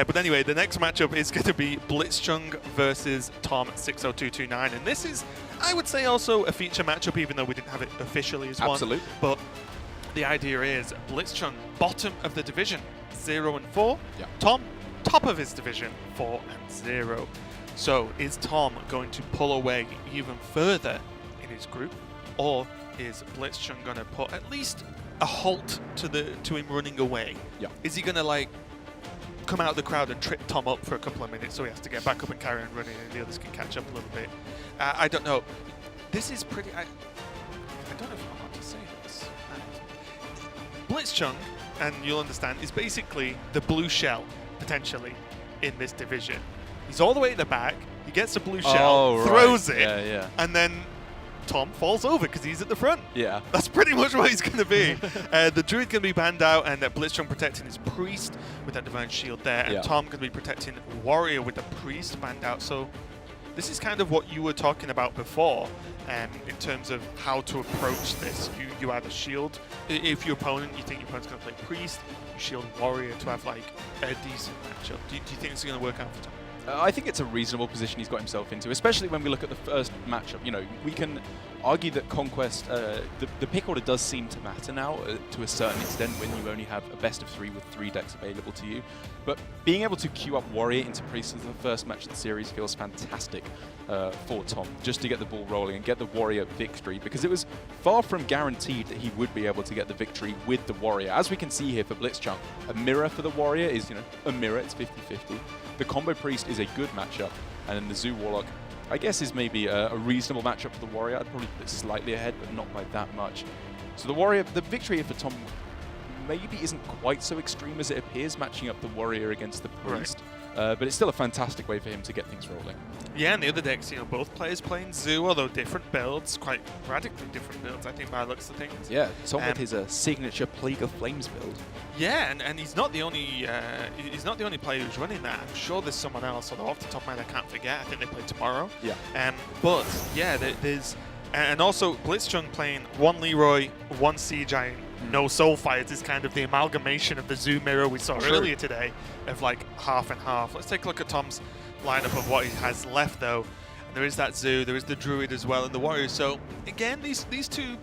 But anyway, the next matchup is going to be blitzchung versus tom60229. And this is, I would say, also a feature matchup, even though we didn't have it officially as one. Absolutely. But the idea is blitzchung, bottom of the division, 0 and 4. Yeah. Tom, top of his division, 4 and 0. So is Tom going to pull away even further in his group, or is blitzchung going to put at least a halt to him running away? Yeah. Is he going to like come out of the crowd and trip Tom up for a couple of minutes so he has to get back up and carry on running and the others can catch up a little bit? I don't know. This is pretty... I don't know if I'm allowed to say this. Blitzchung, and you'll understand, is basically the blue shell, potentially, in this division. He's all the way at the back, he gets a blue shell, throws it, and then Tom falls over because he's at the front. Yeah. That's pretty much what he's going to be. The Druid going to be banned out, and blitzchung protecting his Priest with that Divine Shield there, and Tom going to be protecting Warrior with the Priest banned out. So this is kind of what you were talking about before in terms of how to approach this. You add a shield. If your opponent, you think your opponent's going to play Priest, you shield Warrior to have like a decent matchup. Do you think it's going to work out for Tom? I think it's a reasonable position he's got himself into, especially when we look at the first matchup. You know, we can argue that Conquest, the pick order does seem to matter now to a certain extent when you only have a best of 3 with 3 decks available to you. But being able to queue up Warrior into Priest in the first match of the series feels fantastic for Tom, just to get the ball rolling and get the Warrior victory, because it was far from guaranteed that he would be able to get the victory with the Warrior. As we can see here for blitzchung, a mirror for the Warrior is, you know, a mirror, it's 50-50. The combo Priest is a good matchup, and then the Zoo Warlock, I guess, is maybe a reasonable matchup for the Warrior. I'd probably put it slightly ahead, but not by that much. So the Warrior, the victory here for Tom maybe isn't quite so extreme as it appears, matching up the Warrior against the Priest. But it's still a fantastic way for him to get things rolling. Yeah, and the other decks, you know, both players playing Zoo, although different builds, quite radically different builds, I think, by the looks of things. Yeah, Tom with his signature Plague of Flames build. Yeah, and he's not the only player who's running that. I'm sure there's someone else, although off the top of my head I can't forget. I think they play tomorrow. Yeah. But yeah, there's and also blitzchung playing 1 Leroy, 1 Siege Giant, no Soulfires is kind of the amalgamation of the Zoo mirror we saw earlier today of like half and half. Let's take a look at Tom's lineup of what he has left though. And there is that Zoo, there is the Druid as well, and the Warrior. So again, these two,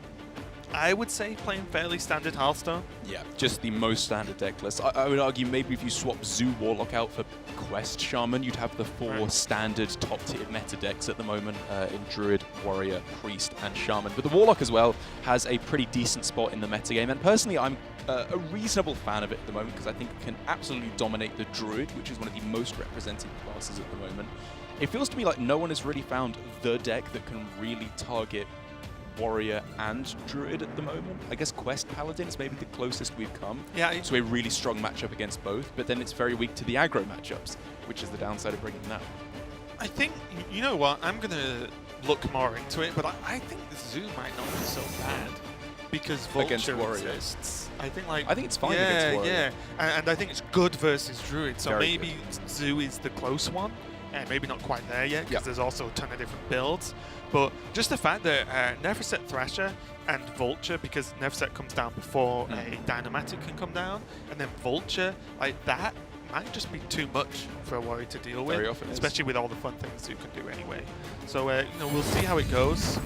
I would say, playing fairly standard Hearthstone. Yeah, just the most standard deck list. I would argue maybe if you swap Zoo Warlock out for Quest Shaman, you'd have the 4 standard top-tier meta decks at the moment in Druid, Warrior, Priest, and Shaman. But the Warlock as well has a pretty decent spot in the metagame, and personally I'm a reasonable fan of it at the moment because I think it can absolutely dominate the Druid, which is one of the most represented classes at the moment. It feels to me like no one has really found the deck that can really target Warrior and Druid at the moment. I guess Quest Paladin is maybe the closest we've come to a really strong matchup against both, but then it's very weak to the aggro matchups, which is the downside of bringing that. I think, you know what, I'm going to look more into it, but I think Zoo might not be so bad because Vulture exists. I think it's fine against Warrior. Yeah, and I think it's good versus Druid, so Very maybe good. Zoo is the close one. Maybe not quite there yet, because there's also a ton of different builds. But just the fact that Neverset Thrasher and Vulture, because Neverset comes down before a Dynamatic can come down, and then Vulture, like that might just be too much for a Warrior to deal with. Very often especially with all the fun things you can do anyway. So, you know, we'll see how it goes.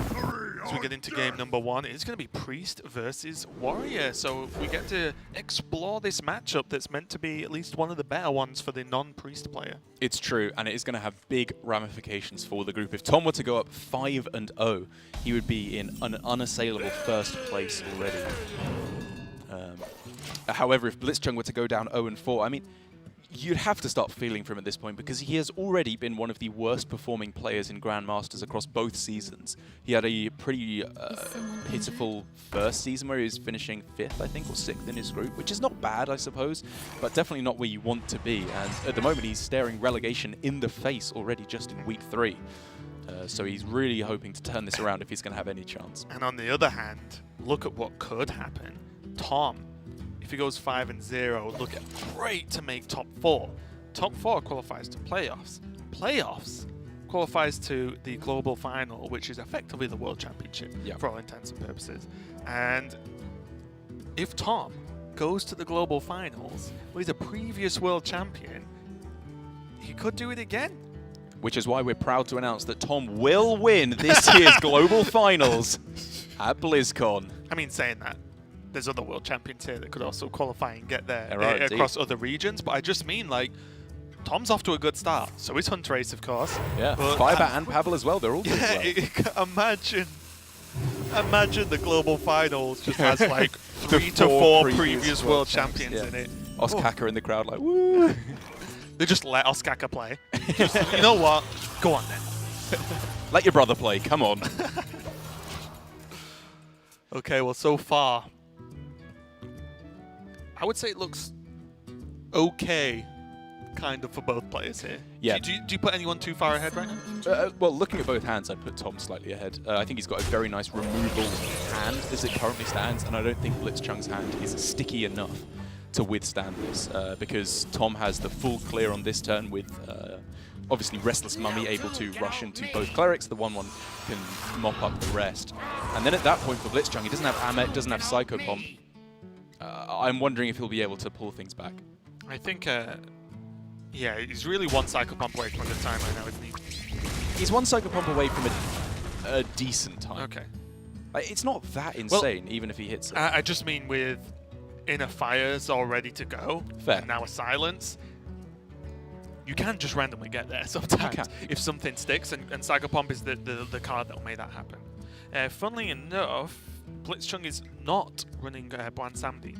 As we get into game number 1, it's going to be Priest versus Warrior. So we get to explore this matchup that's meant to be at least one of the better ones for the non-Priest player. It's true, and it is going to have big ramifications for the group. If Tom were to go up 5-0, he would be in an unassailable first place already. However, if blitzchung were to go down 0-4, I mean, you'd have to start feeling for him at this point because he has already been one of the worst performing players in Grandmasters across both seasons. He had a pretty pitiful first season where he was finishing 5th, I think, or 6th in his group, which is not bad, I suppose, but definitely not where you want to be. And at the moment, he's staring relegation in the face already just in week 3. So he's really hoping to turn this around if he's going to have any chance. And on the other hand, look at what could happen. Tom, if he goes 5-0, look great to make top 4. Top 4 qualifies to playoffs. Playoffs qualifies to the global final, which is effectively the World Championship for all intents and purposes. And if Tom goes to the global finals, well, he's a previous world champion. he could do it again. Which is why we're proud to announce that Tom will win this year's Global Finals at BlizzCon. I mean, saying that, there's other world champions here that could also qualify and get there Right, across other regions, but I just mean, like, Tom's off to a good start. So is Huntrace, of course. Yeah, but, Firebat and Pavel as well. They're all doing well. Imagine the Global Finals just has, like, 3 to 4 previous world champions in it. Ostkaka in the crowd like, woo! They just let Ostkaka play. Just, you know what? Go on then. Let your brother play, come on. Okay, well, so far, I would say it looks okay, kind of, for both players here. Yeah. Do you put anyone too far ahead right now? Well, looking at both hands, I'd put Tom slightly ahead. I think he's got a very nice removal hand as it currently stands, and I don't think blitzchung's hand is sticky enough to withstand this, because Tom has the full clear on this turn with obviously Restless Mummy able to rush into both clerics. The 1/1 can mop up the rest. And then at that point for blitzchung, he doesn't have Amet, doesn't have Psycho Bomb. I'm wondering if he'll be able to pull things back. I think, yeah, he's really one Psycho Pump away from a good time right now, isn't he? He's one Psycho Pump away from a decent time. Okay. It's not that insane, even if he hits it. I just mean with Inner Fires all ready to go, Fair. and now a Silence, you can just randomly get there sometimes if something sticks, and Psycho Pump is the card that will make that happen. Funnily enough, blitzchung is not running Bland Samdi,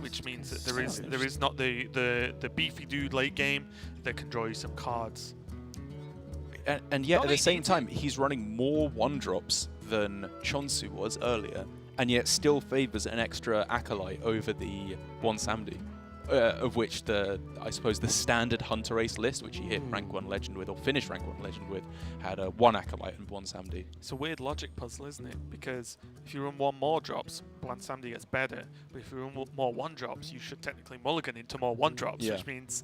which means that there is not the beefy dude late game that can draw you some cards. And yet at the same time, he's running more 1-drops than Chonsu was earlier, and yet still favors an extra Acolyte over the 1 Samdi. Of which I suppose the standard Hunter Race list, which he hit rank 1 legend with, or finished rank 1 legend with, had 1 Acolyte and 1 Samdi. It's a weird logic puzzle, isn't it? Because if you run 1 more drops, Bland Samdi gets better. But if you run more 1-drops, you should technically mulligan into more 1-drops, which means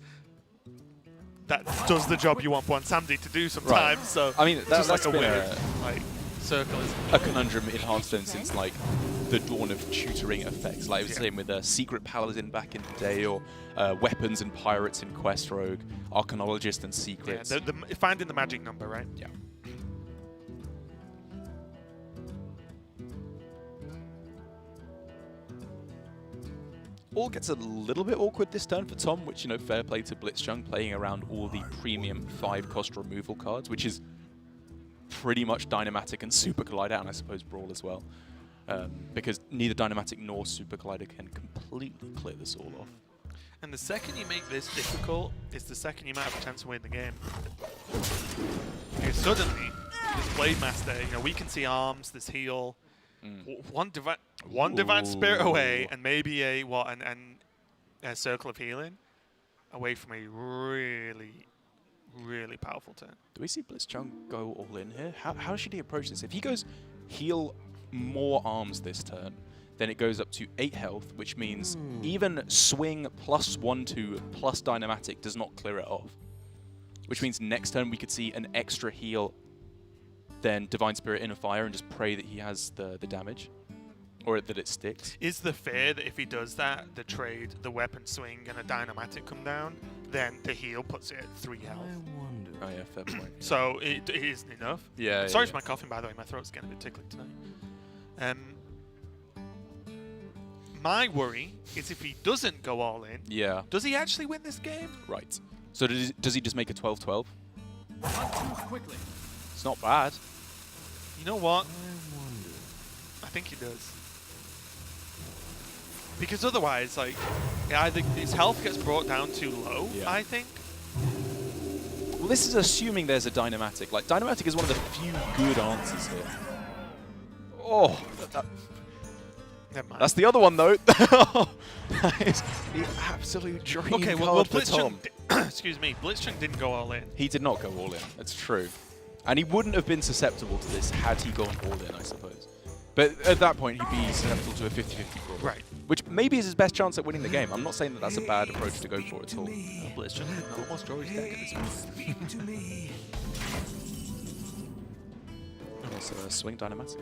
that does the job you want Bland Samdi to do sometimes. Right. So I mean, that's like a been weird circle, isn't it? A conundrum in Hearthstone since like the dawn of tutoring effects. Like it was the same with Secret Paladin back in the day, or Weapons and Pirates in Quest Rogue, Arcanologist and Secrets. Yeah, finding the magic number, right? Yeah. All gets a little bit awkward this turn for Tom, which, you know, fair play to blitzchung, playing around all the premium 5-cost removal cards, which is pretty much Dynamatic and Super Collider, and I suppose Brawl as well. Because neither Dynamatic nor Super Collider can completely clear this all off. And the second you make this difficult is the second you might have a chance to win the game. Because suddenly, this Blade Master, you know, we can see arms, this heal, one Divine Spirit away, and maybe a Circle of Healing away from a really, really powerful turn. Do we see blitzchung go all in here? How should he approach this? If he goes heal more arms this turn, then it goes up to 8 health, which means even swing plus 1/2 plus Dynamatic does not clear it off. Which means next turn we could see an extra heal, then Divine Spirit Inner Fire, and just pray that he has the damage, or that it sticks. Is the fear that if he does that, the trade, the weapon swing, and a Dynamatic come down, then the heal puts it at 3 health? Oh yeah, fair point. So it isn't enough. Yeah. Sorry for my coughing, by the way. My throat's getting a bit tickly tonight. My worry is if he doesn't go all in, does he actually win this game? Right. So does he just make a 12-12? Quickly. It's not bad. You know what? I think he does. Because otherwise, like, either his health gets brought down too low, I think. Well, this is assuming there's a Dynamatic. Like, Dynamatic is one of the few good answers here. Oh, that's the other one, though. That is the absolute dream card for Tom. Excuse me, blitzchung didn't go all in. He did not go all in, that's true. And he wouldn't have been susceptible to this had he gone all in, I suppose. But at that point, he'd be susceptible to a 50-50 brawl. Right. Which maybe is his best chance at winning the game. I'm not saying that that's a bad approach to go for at all. Blitzchung can almost draw his deck at this point. So swing Dynamatic.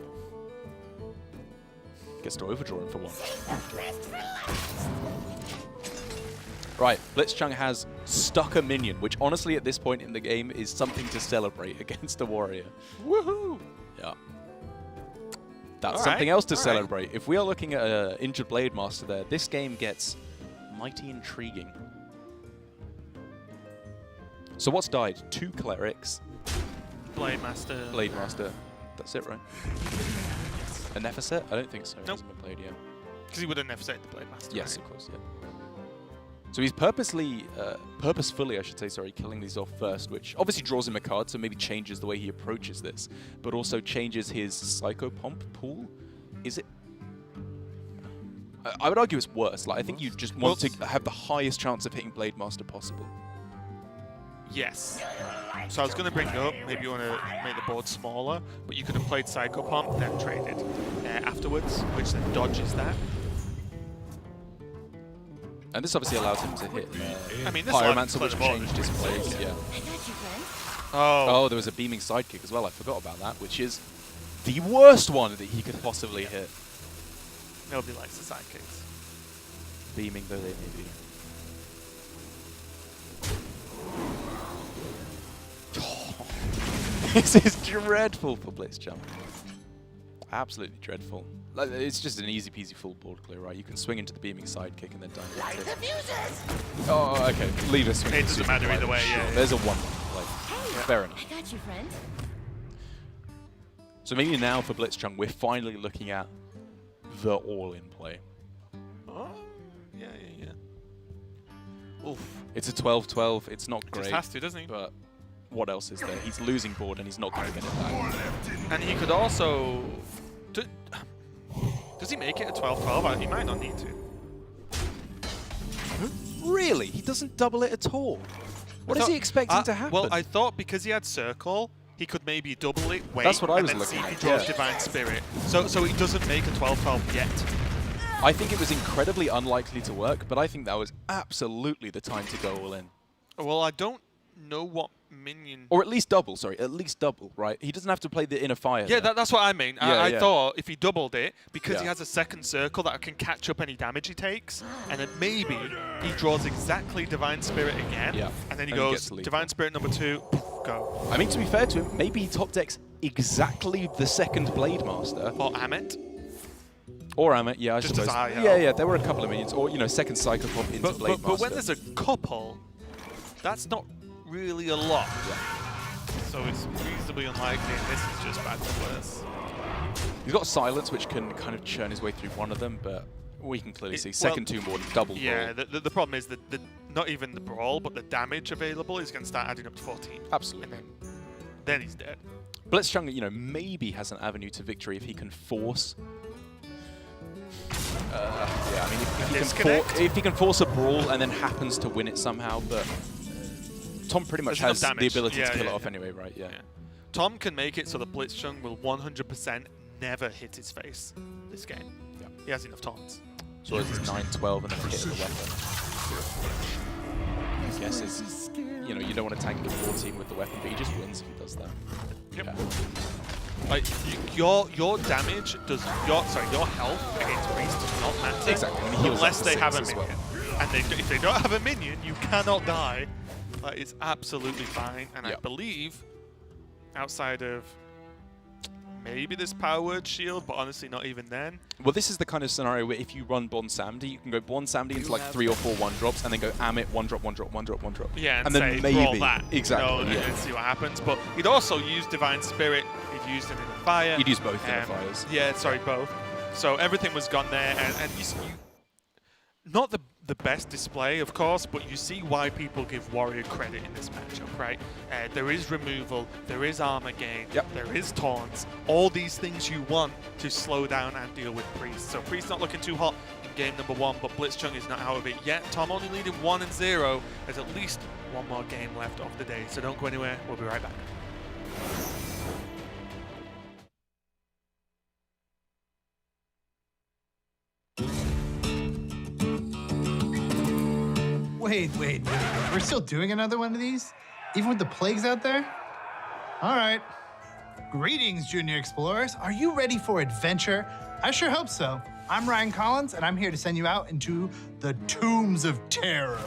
Gets to overdraw him for 1. Right, blitzchung has stuck a minion, which honestly at this point in the game is something to celebrate against a warrior. Woohoo! Yeah. That's something else to celebrate. Right. If we are looking at an injured Blade Master there, this game gets mighty intriguing. So what's died? 2 clerics. Blade Master. Blade Master. That's it, right? A Nephacet? I don't think so. It Nope. hasn't been played yet. Because he would have never said the Blade Master. Yes, right? of course, yeah. So he's purposefully, I should say, sorry, killing these off first, which obviously draws him a card, so maybe changes the way he approaches this, but also changes his Psychopomp pool. Is it? I would argue it's worse. Like, I think you just want to have the highest chance of hitting Blade Master possible. Yes. So I was going to bring up, maybe you want to make the board smaller, but you could have played Psychopomp, then traded afterwards, which then dodges that. And this obviously allows him to hit I mean, this Pyromancer, line which plays changed his plays. Yeah. Oh. Oh, there was a beaming sidekick as well. I forgot about that, which is the worst one that he could possibly hit. Nobody likes the sidekicks. Beaming though they may be. This is dreadful for blitzchung. Absolutely dreadful. Like, it's just an easy peasy full board clear, right? You can swing into the beaming sidekick and then dynamite it. Oh, okay. Leave a swing. It doesn't matter either way, sure. yeah. There's a 1 play. Hey, Fair enough. I got you, friend. So maybe now for blitzchung, we're finally looking at the all-in play. Oh, yeah. Oof. It's a 12-12. It's not great. Just has to, doesn't he? But what else is there? He's losing board and he's not going to get it back. And he could also... Does he make it a 12-12? He might not need to. Really? He doesn't double it at all? What is he expecting to happen? Well, I thought because he had Circle, he could maybe double it, wait, That's what I and was then looking see if he at, draws yeah. Divine Spirit. So he doesn't make a 12-12 yet. I think it was incredibly unlikely to work, but I think that was absolutely the time to go all in. Well, I don't know what minion... Or at least double, sorry. At least double, right? He doesn't have to play the Inner Fire. Yeah, there. that's what I mean. Yeah, I thought if he doubled it, because he Yeah. has a second circle that can catch up any damage he takes, and then maybe he draws exactly Divine Spirit again, Yeah. and then he And he goes gets lethal. Divine Spirit number 2, poof, go. I mean, to be fair to him, maybe he top decks exactly the second Blade Master. Or Amit. Or Amit, yeah, I Just suppose. as I help. Yeah, there were a couple of minions. Or, you know, second Psychopomp into Blade Master. But when there's a couple, that's not really a lot. So it's reasonably unlikely, and this is just bad for worse. He's got Silence, which can kind of churn his way through one of them, but we can clearly see second Tomb Warden, double Yeah, brawl. the problem is that not even the brawl, but the damage available is going to start adding up to 14. Absolutely. And then he's dead. blitzchung, you know, maybe has an avenue to victory if he can force... yeah, I mean, if he can force a brawl and then happens to win it somehow, but Tom pretty much There's has enough the damage. ability Yeah, to kill yeah, it off yeah. anyway, right? Yeah. Tom can make it so that blitzchung will 100% never hit his face this game. Yeah. He has enough taunts. So it's 9-12 and then hit the weapon. I guess it's, you know, you don't want to tank the 14 with the weapon, but he just wins if he does that. Yep. Yeah. Like your damage does your health against Priest does not matter. Exactly. And he heals unless up they to have a 6 as minion. well. And if they don't have a minion, you cannot die. Like, it's absolutely fine. And I Yep. believe outside of maybe this Power Word shield, but honestly not even then. Well, this is the kind of scenario where if you run Bon Samdi, you can go Bon Samdi into like 3 or 4 1-drops and then go Amit 1-drop, 1-drop, 1-drop, 1-drop. Yeah, and say, then maybe roll that. exactly. You know, yeah. and see what happens. But he'd also use Divine Spirit. He'd used it in the fire. You'd use both in the fires. Yeah, sorry, both. So everything was gone there, and you not the best display, of course, but you see why people give Warrior credit in this matchup, right? There is removal, there is armor gain, there is taunts, all these things you want to slow down and deal with Priest. So Priest not looking too hot in game number 1, but blitzchung is not out of it yet. Tom only leading 1-0. There's at least one more game left of the day, so don't go anywhere. We'll be right back. Wait. We're still doing another one of these? Even with the plagues out there? All right. Greetings, Junior Explorers. Are you ready for adventure? I sure hope so. I'm Ryan Collins, and I'm here to send you out into the Tombs of Terror.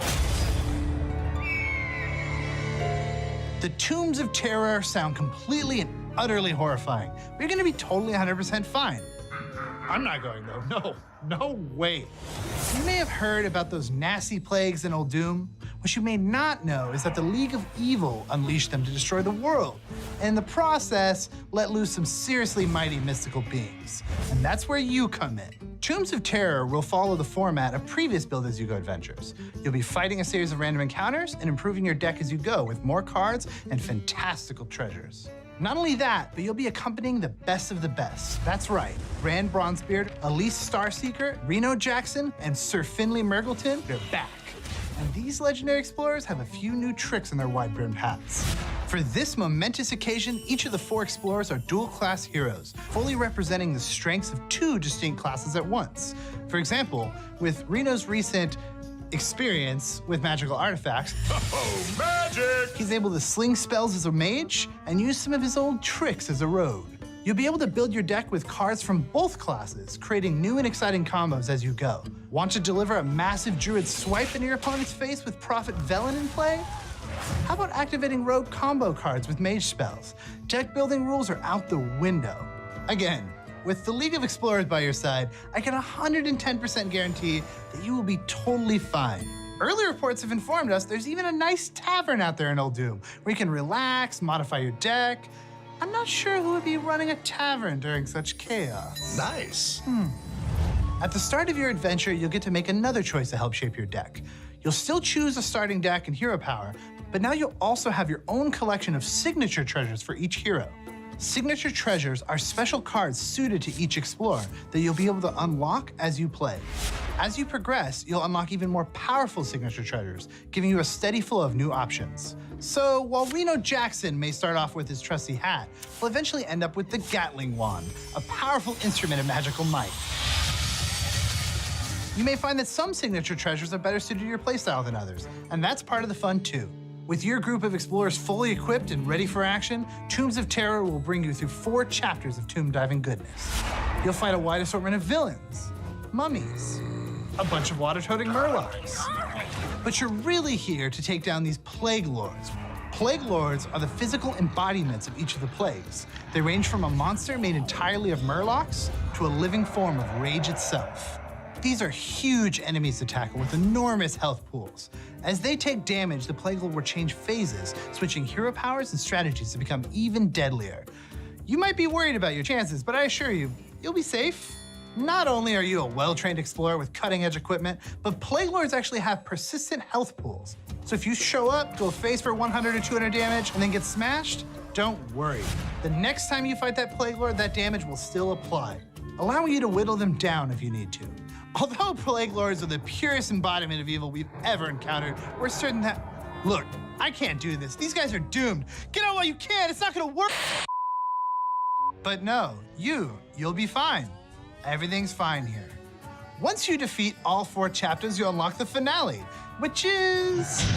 The Tombs of Terror sound completely and utterly horrifying, but you're gonna be totally 100% fine. I'm not going though, no way. You may have heard about those nasty plagues in Old Doom. What you may not know is that the League of Evil unleashed them to destroy the world, and in the process, let loose some seriously mighty mystical beings. And that's where you come in. Tombs of Terror will follow the format of previous Build As You Go adventures. You'll be fighting a series of random encounters and improving your deck as you go with more cards and fantastical treasures. Not only that, but you'll be accompanying the best of the best. That's right, Grand Bronzebeard, Elise Starseeker, Reno Jackson, and Sir Finley Mergleton, they're back. And these legendary explorers have a few new tricks in their wide-brimmed hats. For this momentous occasion, each of the 4 explorers are dual-class heroes, fully representing the strengths of 2 distinct classes at once. For example, with Reno's recent experience with magical artifacts, Oh, magic! he's able to sling spells as a mage and use some of his old tricks as a rogue. You'll be able to build your deck with cards from both classes, creating new and exciting combos as you go. Want to deliver a massive druid swipe into your opponent's face with Prophet Velen in play? How about activating rogue combo cards with mage spells? Deck building rules are out the window. Again, with the League of Explorers by your side, I can 110% guarantee that you will be totally fine. Early reports have informed us there's even a nice tavern out there in Old Doom where you can relax, modify your deck. I'm not sure who would be running a tavern during such chaos. Nice. At the start of your adventure, you'll get to make another choice to help shape your deck. You'll still choose a starting deck and hero power, but now you'll also have your own collection of signature treasures for each hero. Signature treasures are special cards suited to each explorer that you'll be able to unlock as you play. As you progress, you'll unlock even more powerful signature treasures, giving you a steady flow of new options. So while Reno Jackson may start off with his trusty hat, he'll eventually end up with the Gatling Wand, a powerful instrument of magical might. You may find that some signature treasures are better suited to your playstyle than others, and that's part of the fun too. With your group of explorers fully equipped and ready for action, Tombs of Terror will bring you through 4 chapters of tomb diving goodness. You'll fight a wide assortment of villains, mummies, a bunch of water-toting murlocs. But you're really here to take down these Plague Lords. Plague Lords are the physical embodiments of each of the plagues. They range from a monster made entirely of murlocs to a living form of rage itself. These are huge enemies to tackle with enormous health pools. As they take damage, the Plague Lord will change phases, switching hero powers and strategies to become even deadlier. You might be worried about your chances, but I assure you, you'll be safe. Not only are you a well-trained explorer with cutting-edge equipment, but Plague Lords actually have persistent health pools. So if you show up, go face for 100 or 200 damage, and then get smashed, don't worry. The next time you fight that Plague Lord, that damage will still apply, allowing you to whittle them down if you need to. Although Plague Lords are the purest embodiment of evil we've ever encountered, we're certain that... Look, I can't do this. These guys are doomed. Get out while you can. It's not gonna work. But no, you'll be fine. Everything's fine here. Once you defeat all 4 chapters, you'll unlock the finale, which is...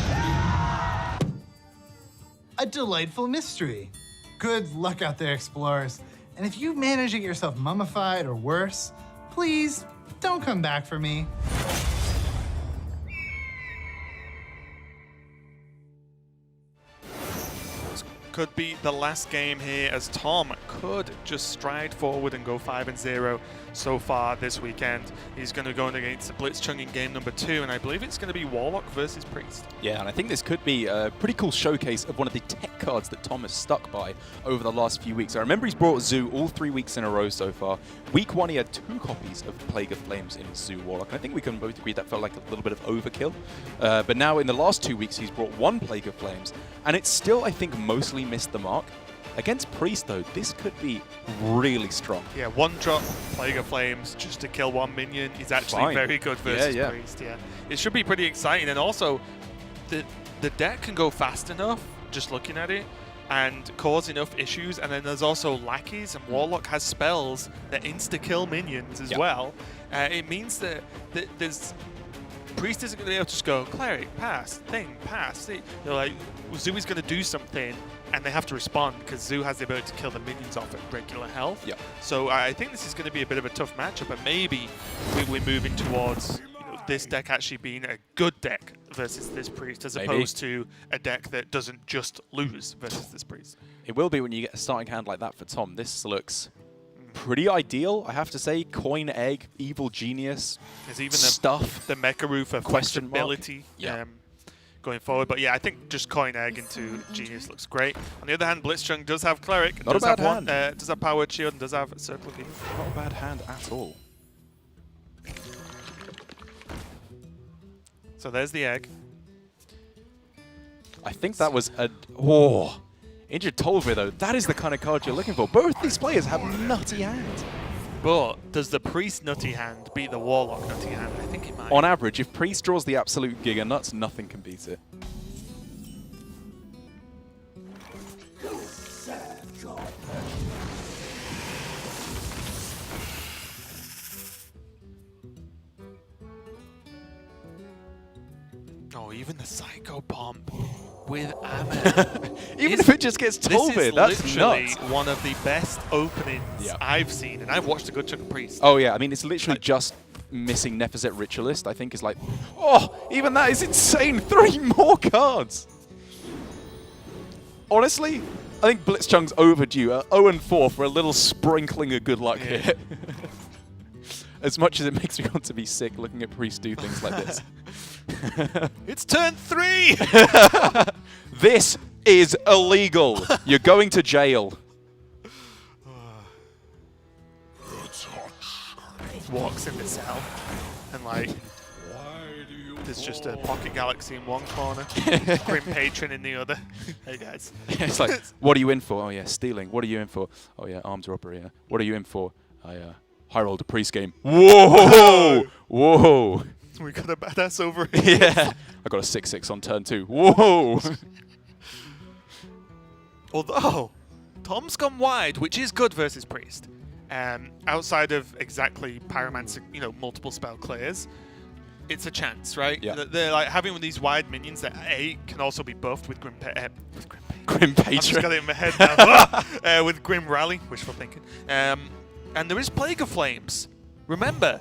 a delightful mystery. Good luck out there, explorers. And if you manage to get yourself mummified or worse, please don't come back for me. Could be the last game here, as Tom could just stride forward and go 5-0 so far this weekend. He's going to go against blitzchung in game number 2, and I believe it's going to be Warlock versus Priest. Yeah, and I think this could be a pretty cool showcase of one of the tech cards that Tom has stuck by over the last few weeks. I remember he's brought Zoo all 3 weeks in a row so far. Week 1, he had 2 copies of Plague of Flames in Zoo Warlock, and I think we can both agree that felt like a little bit of overkill. But now in the last 2 weeks, he's brought 1 Plague of Flames, and it's still, I think, mostly missed the mark. Against Priest, though, this could be really strong. Yeah, 1-drop Plague of Flames just to kill 1 minion is actually very good versus Priest. Yeah, it should be pretty exciting, and also the deck can go fast enough just looking at it and cause enough issues. And then there's also lackeys, and Warlock has spells that insta-kill minions as well. It means that there's Priest isn't going to be able to just go, cleric, pass, thing, pass. They're like, Zoo is going to do something, and they have to respond, because Zoo has the ability to kill the minions off at regular health. Yeah. So I think this is going to be a bit of a tough matchup, and maybe we're moving towards this deck actually being a good deck versus this Priest, as opposed to a deck that doesn't just lose versus this Priest. It will be when you get a starting hand like that for Tom. This looks pretty ideal, I have to say. Coin, egg, evil genius, There's even stuff. the Mecha Roof of Question mark. flexibility going forward. But yeah, I think just coin, egg into genius looks great. On the other hand, blitzchung does have cleric, Not a bad hand. does have powered shield, and does have circle of healing. Not a bad hand at all. So there's the egg. I think that was a... Oh! Injured Tolver, though, that is the kind of card you're looking for. Both these players have nutty hands. But does the Priest nutty hand beat the Warlock nutty hand? I think it might. On average, if Priest draws the absolute Giga Nuts, nothing can beat it. Oh, even the Psycho Pump with Ammon. Even if it just gets Tolver, that's literally nuts. one of the best openings Yeah. I've seen, and I've watched a good chunk of Priest. Oh yeah, I mean, it's literally just missing Nephezet Ritualist, I think is like... Oh, even that is insane! 3 more cards! Honestly, I think Blitzchung's overdue. 0-4 for a little sprinkling of good luck here. As much as it makes me want to be sick looking at Priest do things like this. It's turn 3! This is illegal. You're going to jail. Walks in the cell, and like, there's just a Pocket Galaxy in one corner, Grim Patron in the other. Hey guys. It's like, what are you in for? Oh yeah, stealing. What are you in for? Oh yeah, arms robbery. Yeah. What are you in for? I high rolled a Priest game. Whoa! Whoa! We got a badass over here. Yeah. I got a 6/6 on turn 2. Whoa! Although, Tom's gone wide, which is good versus Priest. Outside of exactly Pyromancer, multiple spell clears, it's a chance, right? Yeah. They're like having these wide minions that can also be buffed with Grim Patron. Patron. I've just got it in my head now. With Grim Rally, wishful thinking. And there is Plague of Flames. Remember,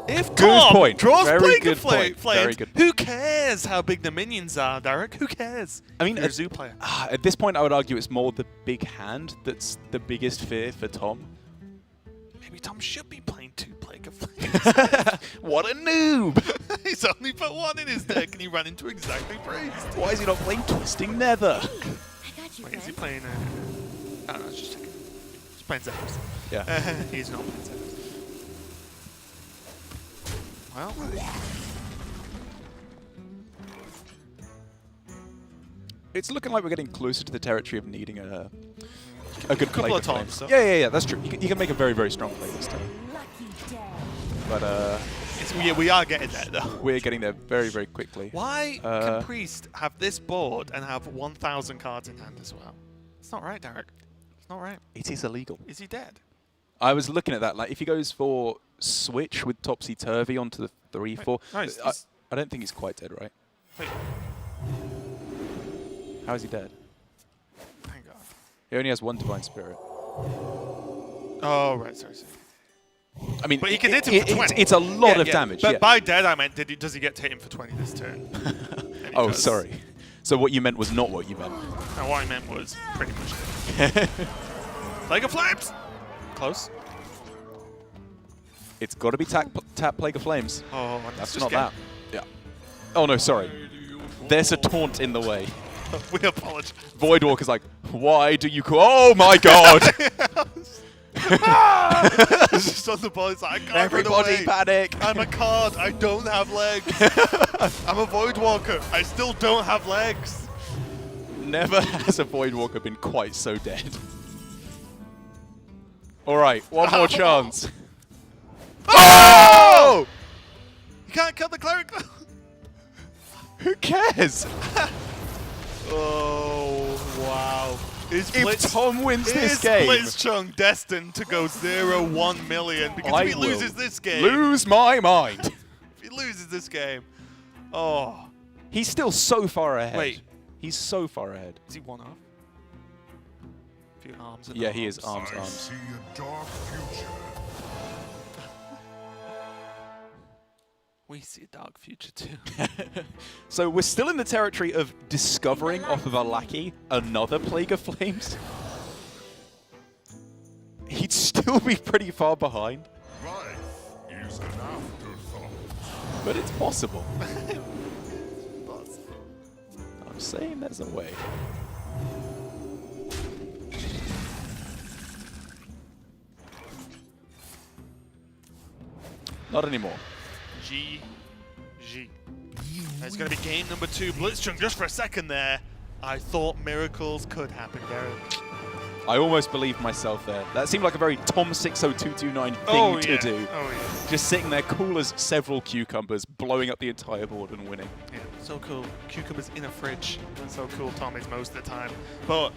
if Tom draws Plague of Flames, who cares how big the minions are, Derek? Who cares? I mean, you're a Zoo player. At this point, I would argue it's more the big hand that's the biggest fear for Tom. Maybe Tom should be playing 2 Plague of Flames. What a noob! He's only put 1 in his deck and he ran into exactly Priest. Why is he not playing Twisting Nether? I got you, Wait, is he friend. playing I don't know, just checking. He's playing Zephyrs. Yeah. He's not playing Zephyrs. Well, It's looking like we're getting closer to the territory of needing a good play. couple of times, so. Yeah, that's true. You can make a very, very strong play this time. Lucky day. But we are getting there though. we're getting there very, very quickly. Why can Priest have this board and have 1,000 cards in hand as well? It's not right, Derek. It's not right. It is illegal. Is he dead? I was looking at that. Like, if he goes for switch with topsy-turvy onto the 3/4, No, I don't think he's quite dead, right? Wait, How is he dead? thank God. He only has 1 Divine Spirit. Oh, right, sorry. I mean, But he can hit him for 20. It's a lot of damage. But yeah. by dead, I meant, does he get to hit him for 20 this turn? And he Oh, does. sorry. So what you meant was not what you meant. No, what I meant was pretty much dead. Plague of Flames! Close. It's got to be tap Plague of Flames. Oh, That's just not that. Yeah. Oh, no, sorry. There's a taunt in the way. We apologize. Voidwalker's like, why do you call... Oh, my God! It's just on the ball. It's like, I can't run Everybody away. panic! I'm a card. I don't have legs. I'm a Voidwalker. I still don't have legs. Never has a Voidwalker been quite so dead. All right, one more chance. Oh! You can't kill the cleric. Who cares? Oh, wow. If Tom wins this is game, blitzchung destined to go 0-1 million? Because if he loses this game, lose my mind. if he loses this game, Oh. He's still so far ahead. Wait. He's so far ahead. Is he one off? A few arms and Yeah, he is arms. arms. I see a dark future. We see a dark future too. So we're still in the territory of discovering off of a lackey another Plague of Flames. He'd still be pretty far behind, Life is an afterthought. but it's possible. I'm saying there's a way. Not anymore. GG. It's going to be game number 2. Blitzchung, just for a second there, I thought miracles could happen, Garrett. I almost believed myself there. That seemed like a very tom60229 thing to do. Oh, yeah. Just sitting there cool as several cucumbers, blowing up the entire board and winning. Yeah, so cool. Cucumbers in a fridge. That's so cool Tom is most of the time. But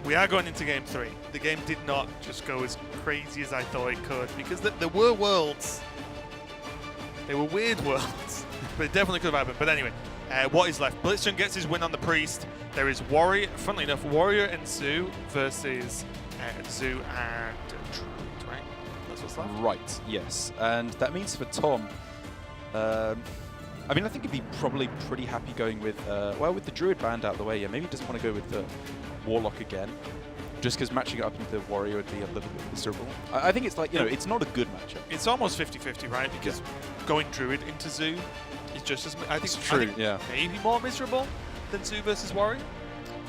we are going into game 3. The game did not just go as crazy as I thought it could, because there were worlds. They were weird worlds, but it definitely could have happened. But anyway, what is left? Blitzchung gets his win on the Priest. There is Warrior, funnily enough, Warrior and Zoo versus Zoo and Druid, right? That's what's left. Right, yes. And that means for Tom, I mean, I think he'd be probably pretty happy going with, well, with the Druid banned out of the way. Yeah, maybe he doesn't want to go with the Warlock again, just because matching it up into the Warrior would be a little bit miserable. I think it's like, you know, it's not a good matchup. It's almost 50-50, right? Because going Druid into Zoo is just as... I think It's true, I think yeah. maybe more miserable than Zoo versus Warrior.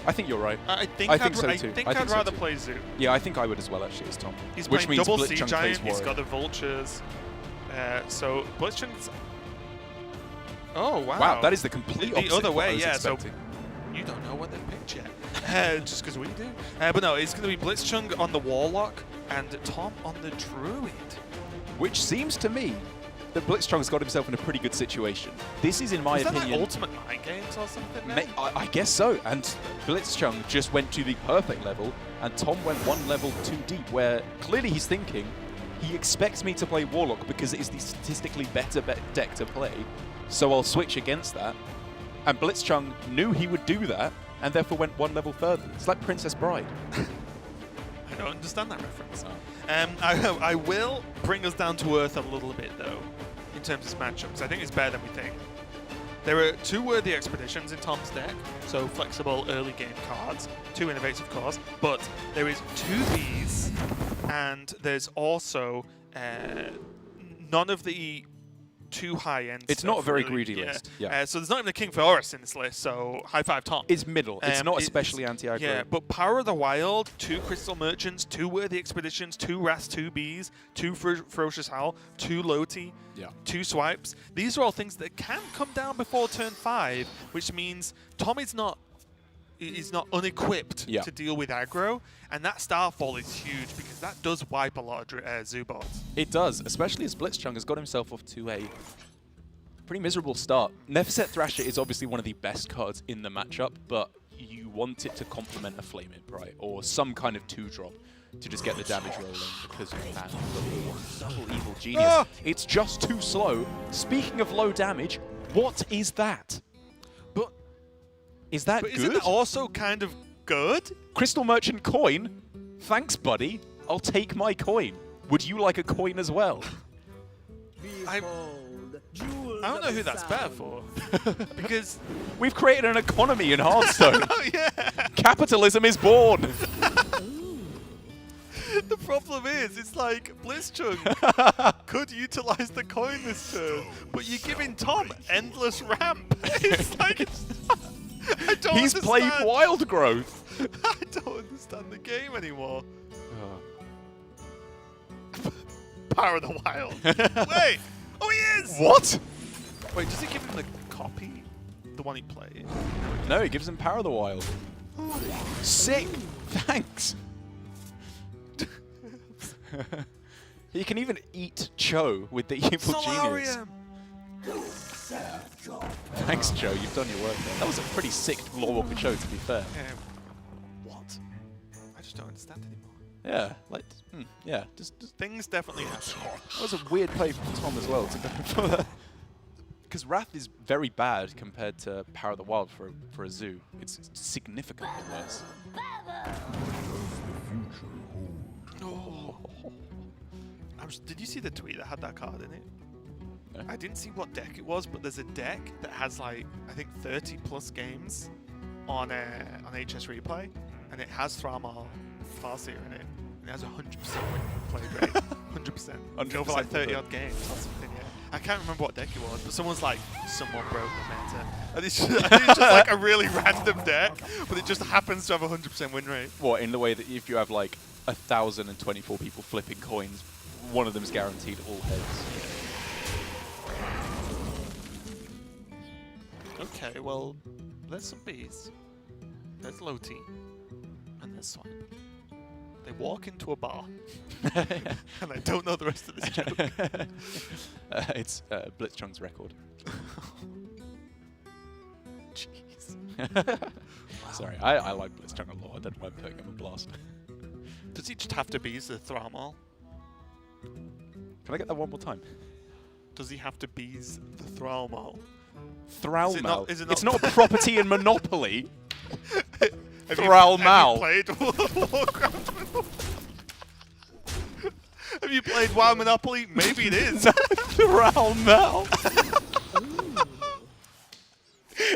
I think you're right. I think so too. I think I think I'd so rather too. play Zoo. Yeah, I think I would as well, actually, as Tom. He's Which playing means double Sea Blitzchung Giant, plays he's Warrior. got the Vultures. So Blitzchung's... Oh, wow. Wow, that is the complete opposite the other of what I way, was yeah. expecting. So you don't know what they've picked yet. Just because we do. But no, it's going to be Blitzchung on the Warlock and Tom on the Druid. Which seems to me that Blitzchung's got himself in a pretty good situation. This is, in my Is that opinion... like Ultimate Mind Games or something? Then? I guess so. And Blitzchung just went to the perfect level, and Tom went one level too deep, where clearly he's thinking, he expects me to play Warlock because it is the statistically better deck to play, so I'll switch against that. And Blitzchung knew he would do that, and therefore went one level further. It's like Princess Bride. I don't understand that reference. Oh. I will bring us down to earth a little bit, though, in terms of matchups. I think it's better than we think. There are 2 worthy expeditions in Tom's deck, so flexible early game cards, 2 innovative cores, but there is 2 Bs, and there's also none of the 2 high-end It's stuff, not a very really. greedy list. Yeah. So there's not even a King for Horus in this list, so high five Tom. It's middle. It's not especially it's- anti-aggro. Yeah, but Power of the Wild, 2 Crystal Merchants, 2 Worthy Expeditions, 2 Ras 2 Bs, 2 Ferocious Howl, 2 Loti, Yeah. 2 Swipes. These are all things that can come down before turn 5, which means Tom is not unequipped Yeah. to deal with aggro, and that Starfall is huge because that does wipe a lot of Zoo boards. It does, especially as Blitzchung has got himself off to a pretty miserable start. Neverset Thrasher is obviously one of the best cards in the matchup, but you want it to complement a Flame Imp, right? Or some kind of 2-drop to just get the damage rolling because of that double evil genius. Ah! It's just too slow. Speaking of low damage, what is that? But Is that But good? isn't that also kind of good? Crystal Merchant coin? Thanks, buddy. I'll take my coin. Would you like a coin as well? I don't know who that's better for. Because, We've created an economy in Hearthstone. oh yeah, Capitalism is born. the problem is, it's like Blitzchung could utilize the coin this turn, but you're giving Tom endless ramp. It's like, I don't He's understand. played Wild Growth. I don't understand the game anymore. Power of the Wild. Wait, oh he is! What? Wait, does it give him the copy? The one he played? No, he gives him Power of the Wild. Sick. Thanks. He can even eat Cho with the evil genius. Solarium! Thanks, Joe. You've done your work there. That was a pretty sick Lorewalker Cho, to be fair. What? I just don't understand anymore. Yeah, like, yeah. Just Things definitely happen. that was a weird play from Tom as well to go for that. Because Wrath is very bad compared to Power of the Wild for a zoo. It's significantly worse. Did you see the tweet that had that card in it? No. I didn't see what deck it was, but there's a deck that has like I think 30 plus games on HS Replay, and it has Thramar Farseer in it, and it has 100% win play rate, 100%. Over like 30 odd games or something. Yeah, I can't remember what deck it was, but someone broke the meta, and it's just like a really random deck, but it just happens to have a 100% win rate. What, in the way that if you have like 1,024 people flipping coins, one of them's guaranteed all heads. Okay, well, there's some bees. There's Loti. And there's Swan. They walk into a bar. And I don't know the rest of this joke. It's blitzchung's record. Jeez. Sorry, I like blitzchung a lot. I don't mind putting him a blast. Does he just have to be the Thramal? Can I get that one more time? Does he have to be the Thralmal? Thralmal. Is it It's not a property in Monopoly. Have Thralmal. you played World of Warcraft? Have you played WoW Monopoly? Maybe it is. Thralmal.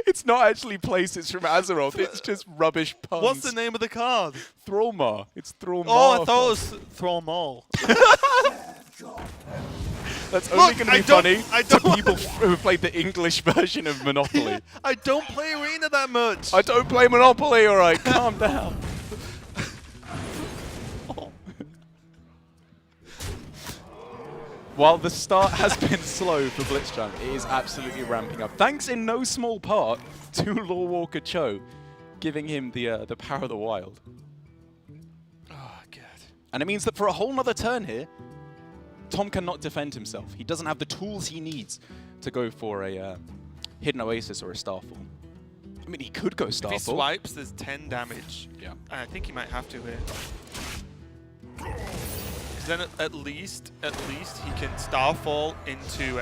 It's not actually places from Azeroth. It's just rubbish puns. What's the name of the card? Thralmar. It's Thralmar. Oh, I thought it was Thralmal. That's only going to be funny to don't- people who played the English version of Monopoly. I don't play Arena that much. I don't play Monopoly, alright, calm down. While the start has been slow for blitzchung, it is absolutely ramping up. Thanks in no small part to Lawwalker Cho, giving him the Power of the Wild. Oh, God. And it means that for a whole nother turn here, Tom cannot defend himself. He doesn't have the tools he needs to go for a Hidden Oasis or a Starfall. I mean, he could go Starfall. If he swipes, there's 10 damage. Yeah. And I think he might have to here. Because then at least he can Starfall into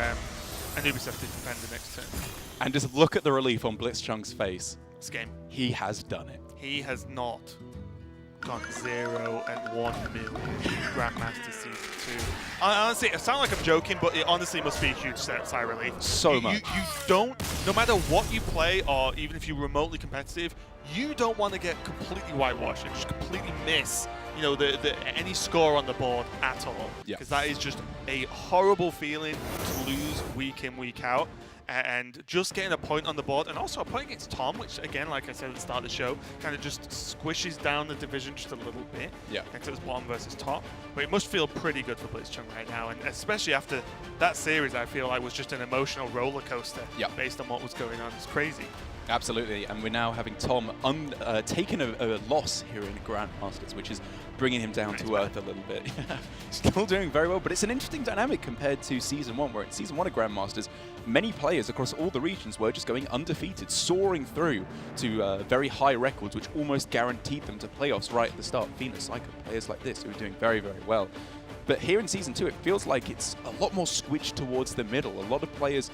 Anubis have to defend the next turn. And just look at the relief on blitzchung's face. This game. He has done it. He has not gone 0 and 1 million Grandmasters Season 2. Honestly, it sounds like I'm joking, but it honestly must be a huge sigh of relief. So much. You don't, no matter what you play, or even if you're remotely competitive, you don't want to get completely whitewashed and just completely miss, you know, any score on the board at all. Yeah. Because that is just a horrible feeling to lose week in, week out. And just getting a point on the board, and also a point against Tom, which again, like I said at the start of the show, kind of just squishes down the division just a little bit. Yeah. Next to it's bottom versus top. But it must feel pretty good for blitzchung right now, and especially after that series, I feel like was just an emotional roller coaster. Yeah. Based on what was going on. It's crazy. Absolutely, and we're now having Tom taken a loss here in Grandmasters, which is bringing him down to earth a little bit. Still doing very well, but it's an interesting dynamic compared to Season 1, where in Season 1 of Grandmasters, many players across all the regions were just going undefeated, soaring through to very high records, which almost guaranteed them to playoffs right at the start. Venus, Psycho, players like this who are doing very, very well. But here in Season 2, it feels like it's a lot more switched towards the middle. A lot of players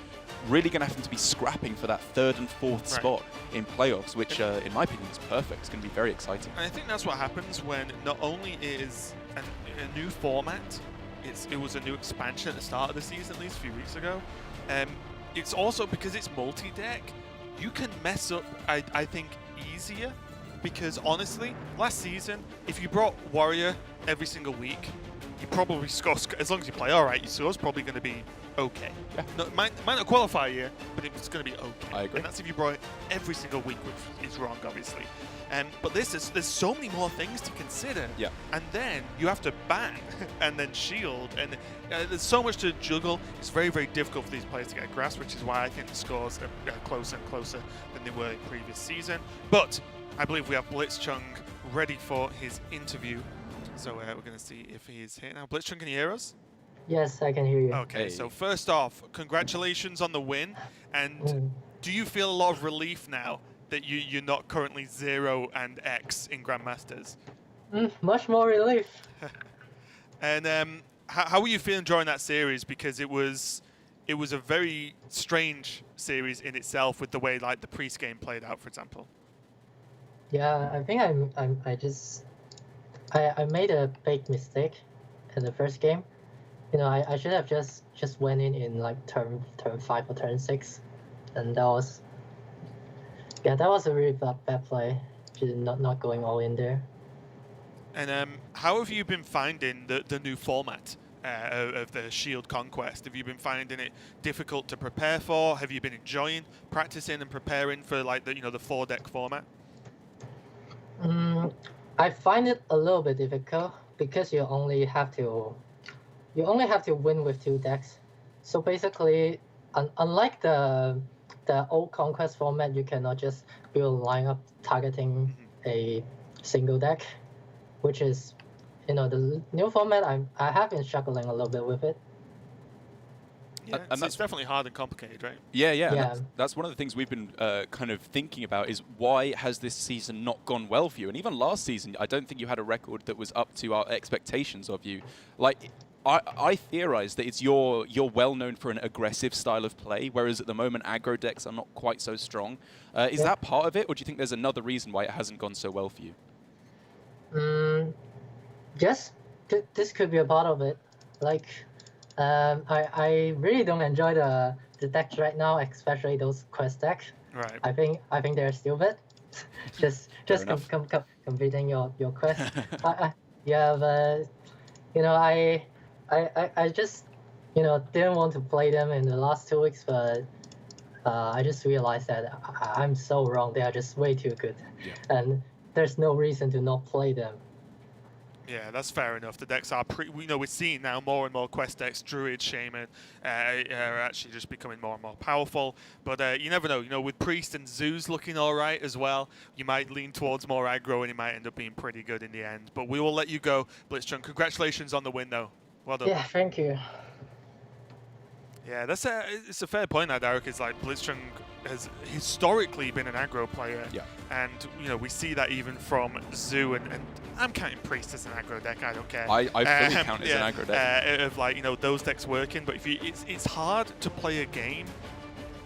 really going to have to be scrapping for that 3rd and 4th spot in playoffs, which, in my opinion, is perfect. It's going to be very exciting. And I think that's what happens when not only is a new format, it was a new expansion at the start of the season, at least a few weeks ago. It's also because it's multi-deck, you can mess up, I think, easier. Because honestly, last season, if you brought Warrior every single week, you probably score, as long as you play alright, your score's probably going to be okay. Yeah. No, it might not qualify you, but it's going to be okay. I agree. And that's if you brought it every single week, which is wrong, obviously. But there's so many more things to consider. Yeah. And then you have to bang and then shield, and there's so much to juggle. It's very, very difficult for these players to get a grasp, which is why I think the scores are closer and closer than they were in previous season. But I believe we have blitzchung ready for his interview. So we're going to see if he's here now. blitzchung, can you hear us? Yes, I can hear you. Okay, Hey. so first off, congratulations on the win. And do you feel a lot of relief now that you're not currently 0 and X in Grandmasters? Much more relief. And how were you feeling during that series? Because it was it was a very strange series in itself with the way like the Priest game played out, for example. Yeah, I think I made a big mistake in the first game. You know, I should have just went in like turn 5 or turn 6, and that was a really bad play. Just not going all in there. And how have you been finding the new format of the Shield Conquest? Have you been finding it difficult to prepare for? Have you been enjoying practicing and preparing for like the 4-deck format? I find it a little bit difficult because you only have to win with 2 decks. So basically, unlike the old Conquest format, you cannot just build a lineup targeting a single deck, which is, the new format. I have been struggling a little bit with it. Yeah, and it's definitely hard and complicated, right? Yeah. That's one of the things we've been kind of thinking about is why has this season not gone well for you? And even last season, I don't think you had a record that was up to our expectations of you. Like, I theorize that you're well known for an aggressive style of play, whereas at the moment aggro decks are not quite so strong. Is that part of it, or do you think there's another reason why it hasn't gone so well for you? Yes, this could be a part of it. Like, I really don't enjoy the decks right now, especially those quest decks. Right. I think they're stupid. just completing your quest. But I just didn't want to play them in the last 2 weeks, but I just realized that I'm so wrong. They are just way too good, and there's no reason to not play them. Yeah, that's fair enough. The decks are we're seeing now more and more quest decks, Druid, Shaman, are actually just becoming more and more powerful. But you never know. With Priest and Zeus looking all right as well, you might lean towards more aggro, and it might end up being pretty good in the end. But we will let you go, blitzchung. Congratulations on the win, though. Well done. Yeah, thank you. Yeah, it's a fair point now, Derek. Is like blitzchung has historically been an aggro player, and we see that even from Zoo and I'm counting Priest as an aggro deck. I don't care. I fully count it as an aggro deck. Of like those decks working, but if it's hard to play a game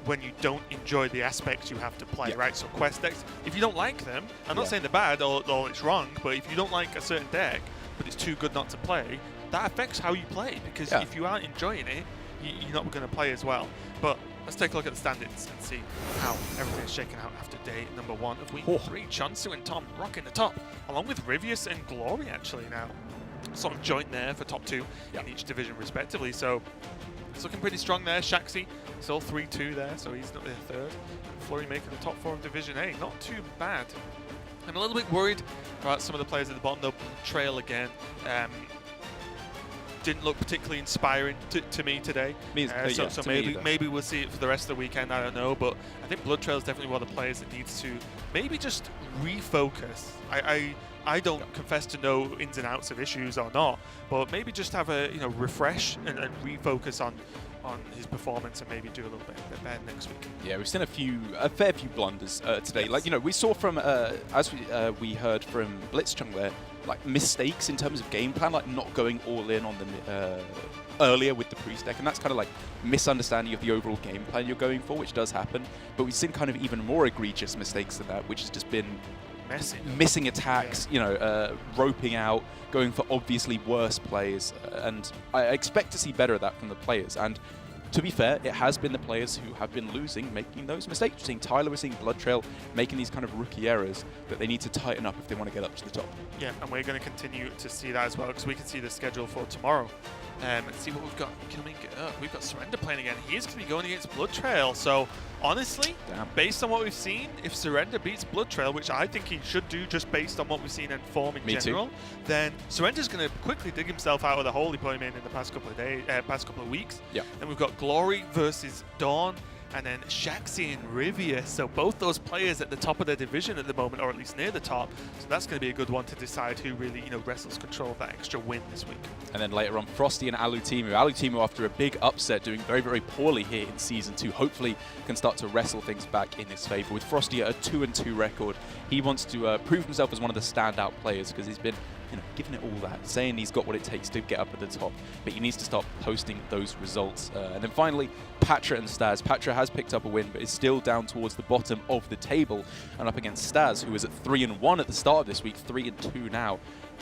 when you don't enjoy the aspects you have to play, right? So quest decks, if you don't like them, I'm not saying they're bad or it's wrong, but if you don't like a certain deck, but it's too good not to play, that affects how you play, because if you aren't enjoying it, you're not going to play as well. But let's take a look at the standings and see how everything is shaking out after day number 1 of week 3. Chonsu and Tom rocking the top, along with Rivius and Glory actually now. Sort of joint there for top 2 in each division respectively. So it's looking pretty strong there. Shaxi still 3-2 there, so he's not there 3rd. Flurry making the top 4 of Division A. Not too bad. I'm a little bit worried about some of the players at the bottom though. Trail again. Didn't look particularly inspiring to me today. So maybe we'll see it for the rest of the weekend. I don't know, but I think Blood Trail is definitely one of the players that needs to maybe just refocus. I don't confess to know ins and outs of issues or not, but maybe just have a refresh and refocus on his performance and maybe do a little bit better next week. Yeah, we've seen a fair few blunders today. Like we saw from as we heard from blitzchung there, like mistakes in terms of game plan, like not going all in on the earlier with the Priest deck, and that's kind of like misunderstanding of the overall game plan you're going for, which does happen. But we've seen kind of even more egregious mistakes than that, which has just been missing attacks, roping out, going for obviously worse plays, and I expect to see better of that from the players. And to be fair, it has been the players who have been losing making those mistakes. We're seeing Tyler, we're seeing Blood Trail making these kind of rookie errors that they need to tighten up if they want to get up to the top. Yeah, and we're going to continue to see that as well, because we can see the schedule for tomorrow and see what we've got coming up. We've got Surrender playing again. He's going to be going against Blood Trail. So honestly, based on what we've seen, if Surrender beats Blood Trail, which I think he should do just based on what we've seen in form in general, then Surrender's going to quickly dig himself out of the hole he put him in the past couple of days, past couple of weeks. Yeah. Then we've got Glory versus Dawn, and then Shaxi and Rivius. So both those players at the top of their division at the moment, or at least near the top. So that's going to be a good one to decide who really, wrestles control of that extra win this week. And then later on, Frosty and Alutimu. Alutimu, after a big upset, doing very, very poorly here in Season 2, hopefully can start to wrestle things back in his favor. With Frosty at a 2-2 record, he wants to prove himself as one of the standout players, because he's been giving it all that, saying he's got what it takes to get up at the top, but he needs to start posting those results. And then finally, Patra and Staz. Patra has picked up a win, but is still down towards the bottom of the table and up against Staz, who was at 3-1 at the start of this week, 3-2 now.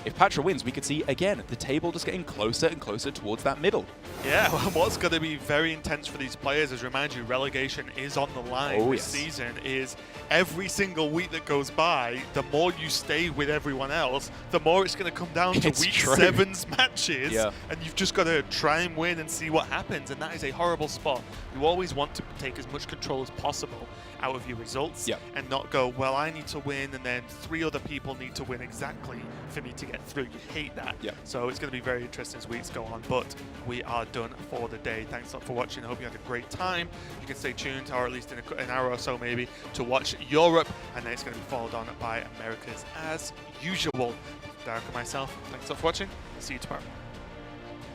If Patra wins, we could see, again, the table just getting closer and closer towards that middle. Yeah, well, what's going to be very intense for these players, as remind you, relegation is on the line this season, is every single week that goes by, the more you stay with everyone else, the more it's going to come down to week 7's matches, and you've just got to try and win and see what happens, and that is a horrible spot. You always want to take as much control as possible out of your results and not go, well, I need to win, and then 3 other people need to win exactly for me to get through. You hate that. So it's going to be very interesting as weeks go on, but we are done for the day. Thanks a lot for watching. I hope you had a great time. You can stay tuned, or at least in an hour or so maybe, to watch Europe, and then it's going to be followed on by Americas as usual. Derek and myself, thanks a lot for watching. See you tomorrow.